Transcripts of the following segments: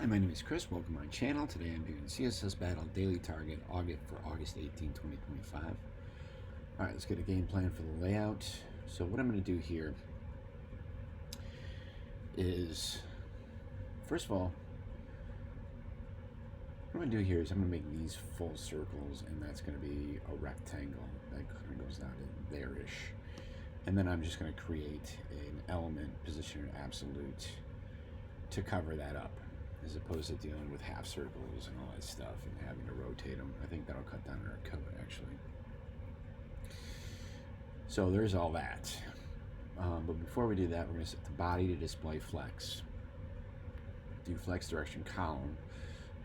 Hi, my name is Chris. Welcome to my channel. Today I'm doing CSS Battle Daily Target for August 18, 2025. Alright, let's get a game plan for the layout. So what I'm going to do here is, first of all, what I'm going to do here is I'm going to make these full circles, and that's going to be a rectangle that kind of goes down to there-ish. And then I'm just going to create an element position in absolute to cover that up, as opposed to dealing with half circles and all that stuff and having to rotate them. I think that'll cut down our code, actually. So there's all that. But before we do that, we're going to set the body to display flex. Do flex direction column.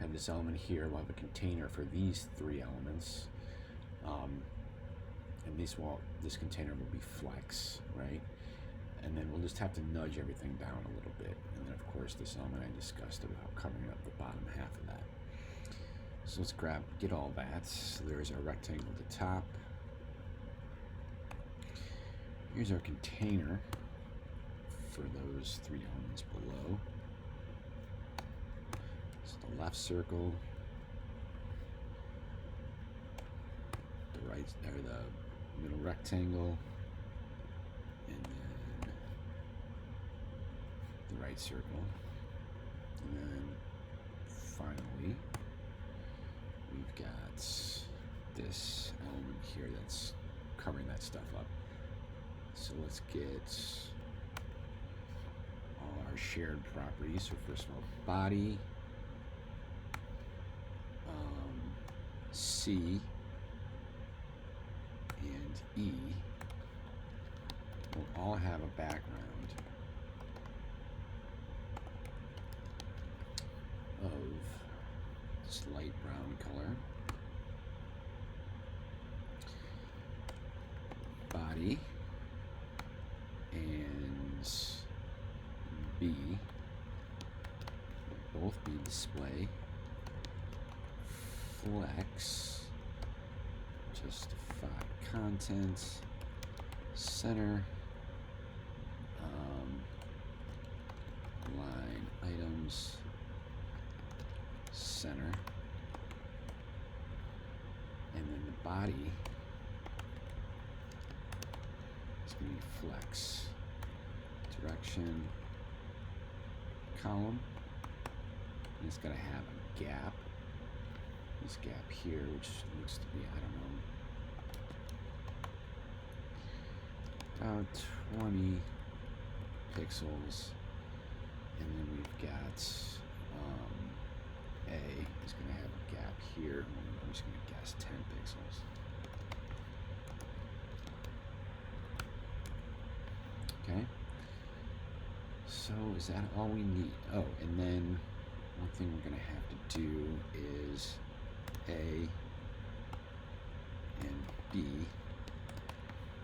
Have this element here. We'll have a container for these three elements. And this container will be flex, right? And then we'll just have to nudge everything down a little bit. And then, of course, this element I discussed about covering up the bottom half of that. So let's get all that. So there's our rectangle at the top. Here's our container for those three elements below. So the left circle, the right, or the middle rectangle, and then the right circle, and then finally we've got this element here that's covering that stuff up. So let's get all our shared properties. So first of all, body, C and E will all have a background of this light brown color. Body and B will both be display flex, justify content, center, line items, center, and then the body is going to be flex, direction, column, and it's got to have a gap. This gap here, which looks to be, I don't know, about 20 pixels, and then we've got A is going to have a gap here. I'm just going to guess 10 pixels. Okay. So is that all we need? Oh, and then one thing we're going to have to do is A and B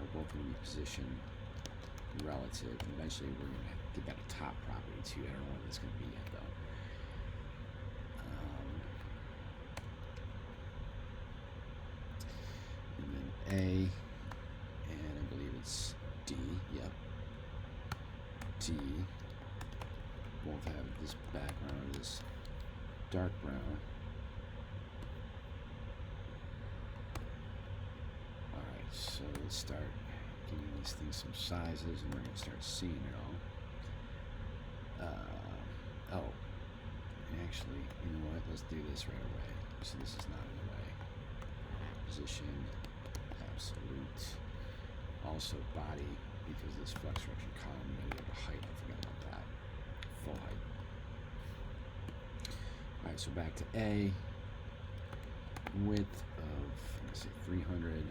are both going to be positioned relative, and eventually we're going to get that a top property too. I don't know what that's going to be yet, though. And then A, and I believe it's D, yep. D both have this background, this dark brown. Alright, so let's start giving these things some sizes, and we're going to start seeing it all. Oh, and actually, you know what? Let's do this right away. So this is not in the way. Position, absolute, also body, because this flex direction column, we gotta get the height. I forgot about that. Full height. Alright, so back to A. Width of, I'm gonna say 300.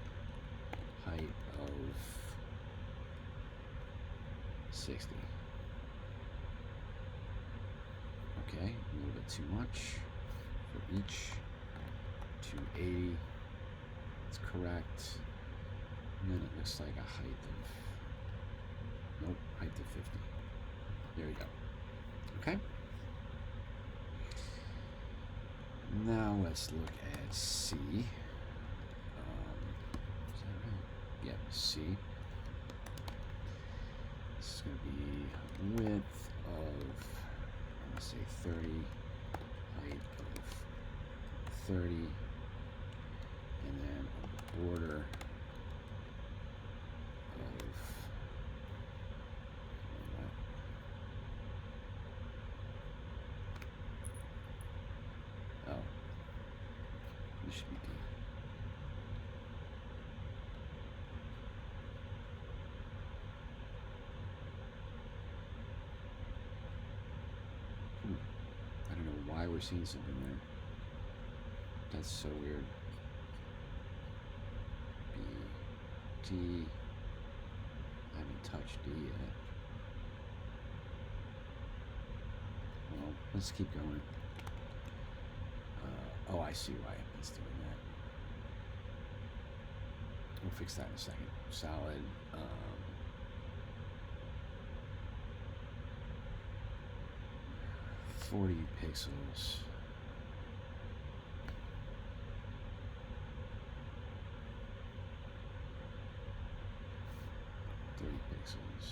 Height of 60. Okay, a little bit too much for each. 280. That's correct. And then it looks like a height of, nope, height of 50. There you go. Okay. Now let's look at C. Is that right? Yep, C. This is going to be width of, I'm going to say 30, 30, and then a border of oh, this should be D. I don't know why we're seeing something there. That's so weird. B, D. I haven't touched D yet. Well, let's keep going. Oh, I see why it's doing that. We'll fix that in a second. Solid. 40 pixels. Pixels.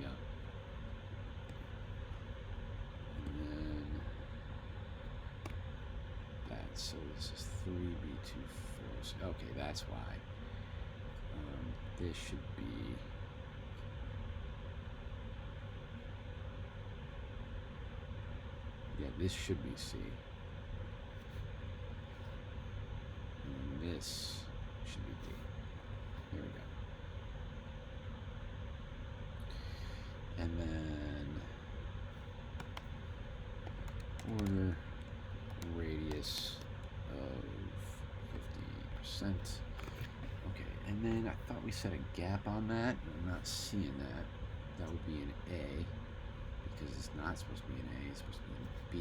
Yeah. And then that, so this is 3B24. Okay, that's why. This should be this should be C. And this should be D. Here we go. And then border radius of 50%. Okay, and then I thought we set a gap on that. I'm not seeing that. That would be an A, because it's not supposed to be an A, it's supposed to be an B.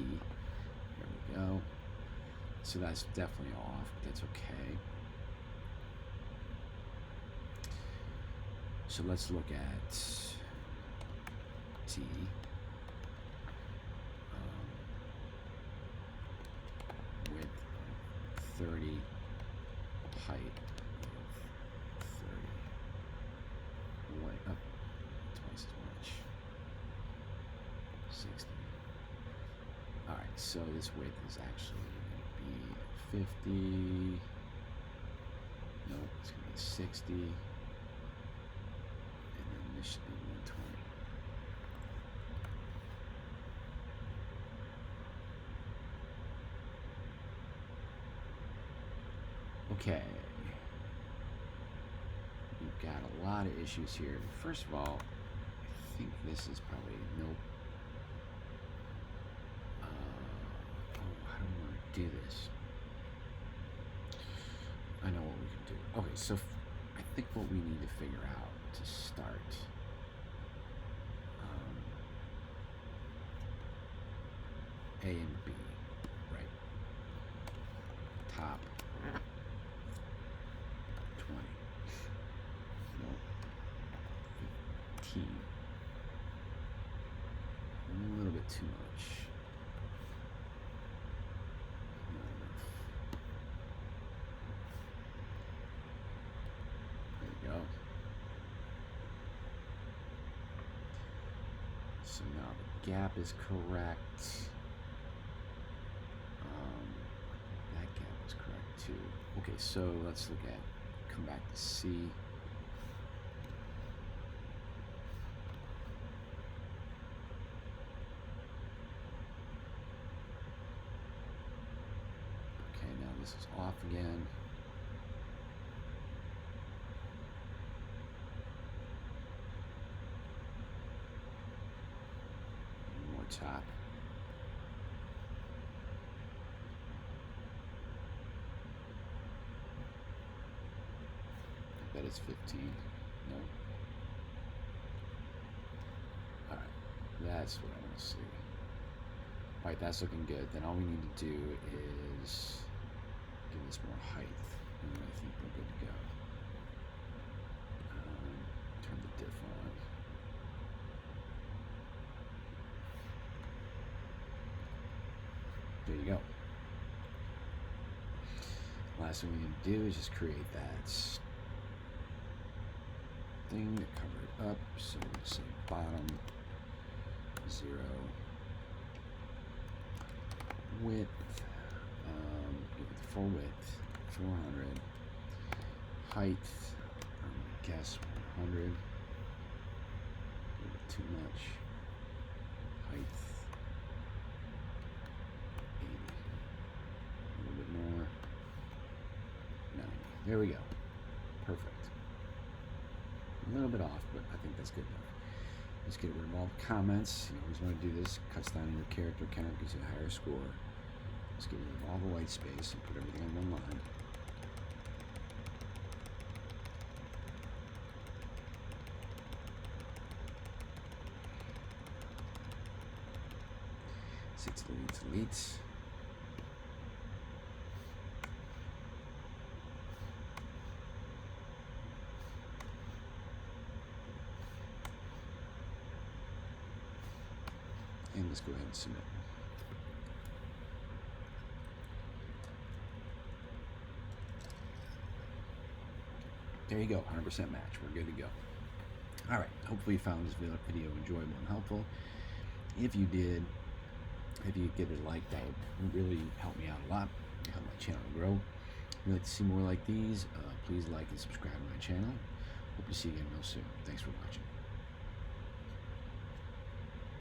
There we go. So that's definitely off, but that's okay. So let's look at T. Width 30, height of 30. Way up twice as much. 60. All right, so this width is actually going to be 50. Nope, it's going to be 60. And then this should be 120. Okay. We've got a lot of issues here. First of all, I think this is probably nope. How do we want to do this? I know what we can do. Okay, so I think what we need to figure out to start A and B, right? Top 20. No. 15. A little bit too much. Not enough. There we go. So now the gap is correct. That gap is correct too. Okay, so let's look at, come back to C. Okay, now this is off again. More top. I bet it's 15. No. All right, that's what I want to see. All right, that's looking good. Then all we need to do is give this more height, and then I think we're good to go. Turn the diff on. There you go. Last thing we need to do is just create that thing to cover it up. So let's say bottom 0 width full width 400, height I'm gonna guess 100, a little bit too much, height 80, a little bit more, 90. There we go. Perfect. A little bit off, but I think that's good enough. Let's get rid of all the comments. You always want to do this. Cuts down your character count, gives you a higher score. Let's get rid of all the white space and put everything on one line. Six deletes. And let's go ahead and submit. There you go, 100% match. We're good to go. All right, hopefully you found this video enjoyable and helpful. If you did, if you give it a like, that would really help me out a lot, help my channel grow. If you'd like to see more like these, please like and subscribe to my channel. Hope to see you again real soon. Thanks for watching.